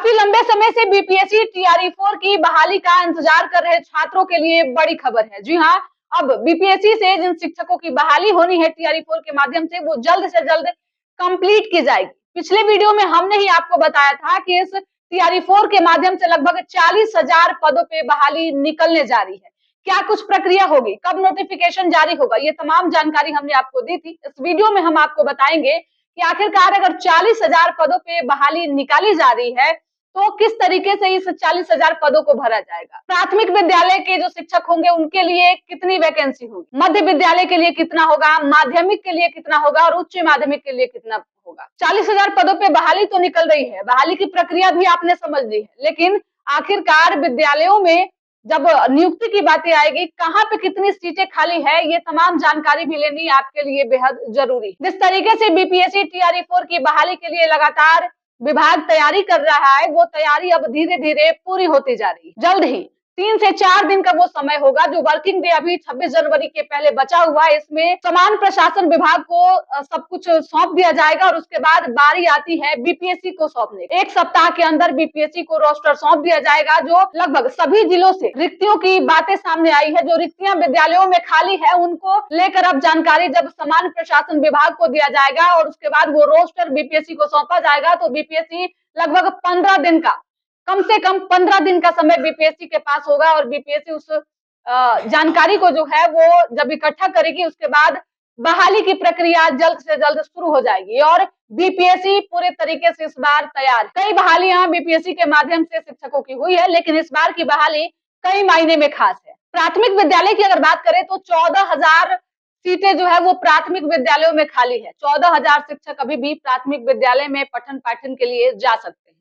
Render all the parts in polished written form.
काफी लंबे समय से बीपीएससी टीआरई 4 की बहाली का इंतजार कर रहे छात्रों के लिए बड़ी खबर है। जी हाँ, अब बीपीएससी से जिन शिक्षकों की बहाली होनी है टीआरई 4 के माध्यम से, वो जल्द से जल्द कंप्लीट की जाएगी। पिछले वीडियो में हमने ही आपको बताया था कि इस टीआरई 4 के माध्यम से लगभग 40,000 पदों पे बहाली निकलने जा रही है। क्या कुछ प्रक्रिया होगी, कब नोटिफिकेशन जारी होगा, ये तमाम जानकारी हमने आपको दी थी। इस वीडियो में हम आपको बताएंगे कि आखिरकार अगर 40,000 पदों पे बहाली निकाली जा रही है तो किस तरीके से इस 40,000 पदों को भरा जाएगा। प्राथमिक विद्यालय के जो शिक्षक होंगे उनके लिए कितनी वैकेंसी होगी, मध्य विद्यालय के लिए कितना होगा, माध्यमिक के लिए कितना होगा और उच्च माध्यमिक के लिए कितना होगा। 40,000 पदों पे बहाली तो निकल रही है, बहाली की प्रक्रिया भी आपने समझ ली है, लेकिन आखिरकार विद्यालयों में जब नियुक्ति की बातें आएगी, कहाँ पे कितनी सीटें खाली है, ये तमाम जानकारी भी लेनी आपके लिए बेहद जरूरी। जिस तरीके से बीपीएससी टीआरई 4 की बहाली के लिए लगातार विभाग तैयारी कर रहा है, वो तैयारी अब धीरे धीरे पूरी होती जा रही है। जल्द ही 3 से 4 दिन का वो समय होगा जो वर्किंग डे अभी 26 जनवरी के पहले बचा हुआ है, इसमें समान प्रशासन विभाग को सब कुछ सौंप दिया जाएगा और उसके बाद बारी आती है बीपीएससी को सौंपने। एक सप्ताह के अंदर बीपीएससी को रोस्टर सौंप दिया जाएगा, जो लगभग सभी जिलों से रिक्तियों की बातें सामने आई है। जो रिक्तियां विद्यालयों में खाली है उनको लेकर अब जानकारी जब समान प्रशासन विभाग को दिया जाएगा और उसके बाद वो रोस्टर बीपीएससी को सौंपा जाएगा, तो बीपीएससी लगभग 15 दिन का, कम से कम 15 दिन का समय बीपीएससी के पास होगा और बीपीएससी उस जानकारी को जो है वो जब इकट्ठा करेगी, उसके बाद बहाली की प्रक्रिया जल्द से जल्द शुरू हो जाएगी और बीपीएससी पूरे तरीके से इस बार तैयार। कई बहालियां बीपीएससी के माध्यम से शिक्षकों की हुई है, लेकिन इस बार की बहाली कई मायने में खास है। प्राथमिक विद्यालय की अगर बात करें तो 14,000 सीटें जो है वो प्राथमिक विद्यालयों में खाली है। 14,000 शिक्षक अभी भी प्राथमिक विद्यालय में पठन पाठन के लिए जा सकते हैं।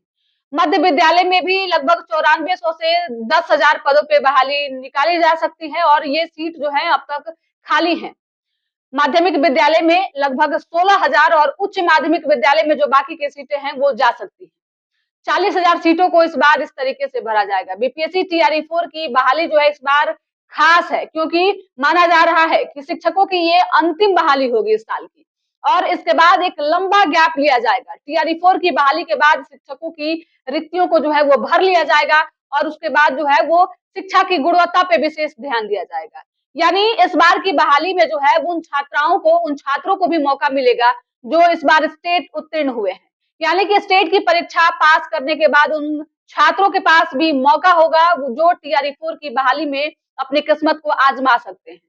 मध्य विद्यालय में भी लगभग 9400 से 10,000 पदों पे बहाली निकाली जा सकती है और ये सीट जो है अब तक खाली है। माध्यमिक विद्यालय में लगभग 16,000 और उच्च माध्यमिक विद्यालय में जो बाकी की सीटें हैं वो जा सकती है। 40,000 सीटों को इस बार इस तरीके से भरा जाएगा। बीपीएससी टीआरई 4 की बहाली जो है इस बार खास है, क्योंकि माना जा रहा है कि शिक्षकों की ये अंतिम बहाली होगी इस साल की और इसके बाद एक लंबा गैप लिया जाएगा। टीआरई 4 की बहाली के बाद शिक्षकों की रिक्तियों को जो है वो भर लिया जाएगा और उसके बाद जो है वो शिक्षा की गुणवत्ता पे विशेष ध्यान दिया जाएगा। यानी इस बार की बहाली में जो है उन छात्राओं को, उन छात्रों को भी मौका मिलेगा जो इस बार स्टेट उत्तीर्ण हुए हैं। यानी कि स्टेट की परीक्षा पास करने के बाद उन छात्रों के पास भी मौका होगा जो टीआरई 4 की बहाली में अपनी किस्मत को आजमा सकते हैं।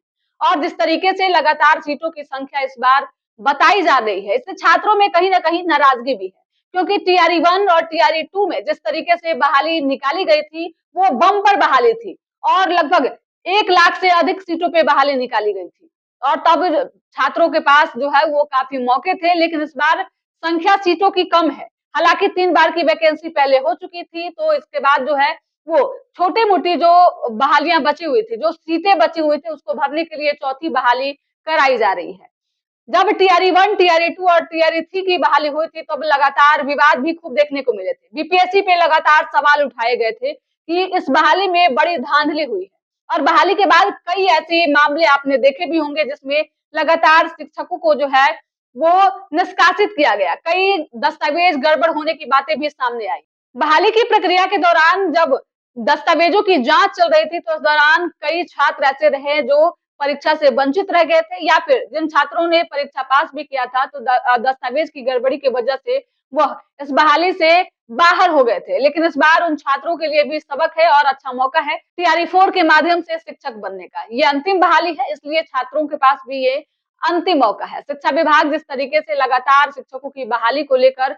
और जिस तरीके से लगातार सीटों की संख्या इस बार बताई जा रही है, इससे छात्रों में कहीं ना कहीं नाराजगी भी है, क्योंकि टीआरई 1 और टीआरई 2 में जिस तरीके से बहाली निकाली गई थी वो बम्पर बहाली थी और लगभग 1 लाख से अधिक सीटों पे बहाली निकाली गई थी और तब छात्रों के पास जो है वो काफी मौके थे, लेकिन इस बार संख्या सीटों की कम है। हालांकि 3 बार की वैकेंसी पहले हो चुकी थी, तो इसके बाद जो है वो छोटी मोटी जो बहालियां बची हुई थी, जो सीटें बची हुई थी, उसको भरने के लिए चौथी बहाली कराई जा रही है। जब टीआरई 1, टीआरई 2 और टीआरई 3 की बहाली हुई थी तब लगातार विवाद भी खूब देखने को मिले थे। बीपीएससी पे लगातार सवाल उठाए गए थे कि इस बहाली में बड़ी धांधली हुई है और बहाली के बाद कई ऐसे मामले आपने देखे भी होंगे जिसमें लगातार शिक्षकों को जो है वो निष्कासित किया गया। कई दस्तावेज गड़बड़ होने की बातें भी सामने आई। बहाली की प्रक्रिया के दौरान जब दस्तावेजों की जांच चल रही थी तो उस दौरान कई छात्र ऐसे रहे जो परीक्षा से वंचित रह गए थे, या फिर जिन छात्रों ने परीक्षा पास भी किया था तो दस्तावेज की गड़बड़ी की वजह से वह इस बहाली से बाहर हो गए थे। लेकिन इस बार उन छात्रों के लिए भी सबक है और अच्छा मौका है टीआरई 4 के माध्यम से शिक्षक बनने का। ये अंतिम बहाली है, इसलिए छात्रों के पास भी ये अंतिम मौका है। शिक्षा विभाग जिस तरीके से लगातार शिक्षकों की बहाली को लेकर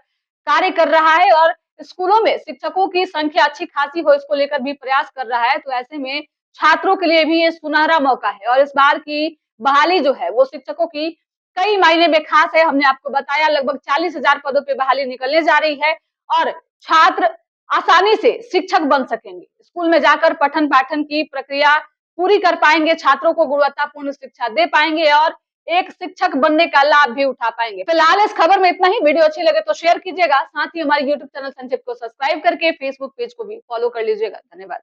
कार्य कर रहा है और स्कूलों में शिक्षकों की संख्या अच्छी खासी हो इसको लेकर भी प्रयास कर रहा है, तो ऐसे में छात्रों के लिए भी ये सुनहरा मौका है और इस बार की बहाली जो है वो शिक्षकों की कई मायने में खास है। हमने आपको बताया लगभग 40,000 पदों पे बहाली निकलने जा रही है और छात्र आसानी से शिक्षक बन सकेंगे। स्कूल में जाकर पठन पाठन की प्रक्रिया पूरी कर पाएंगे, छात्रों को गुणवत्तापूर्ण शिक्षा दे पाएंगे और एक शिक्षक बनने का लाभ भी उठा पाएंगे। फिलहाल इस खबर में इतना ही। वीडियो अच्छी लगे तो शेयर कीजिएगा, साथ ही हमारे यूट्यूब चैनल संचित को सब्सक्राइब करके फेसबुक पेज को भी फॉलो कर लीजिएगा। धन्यवाद।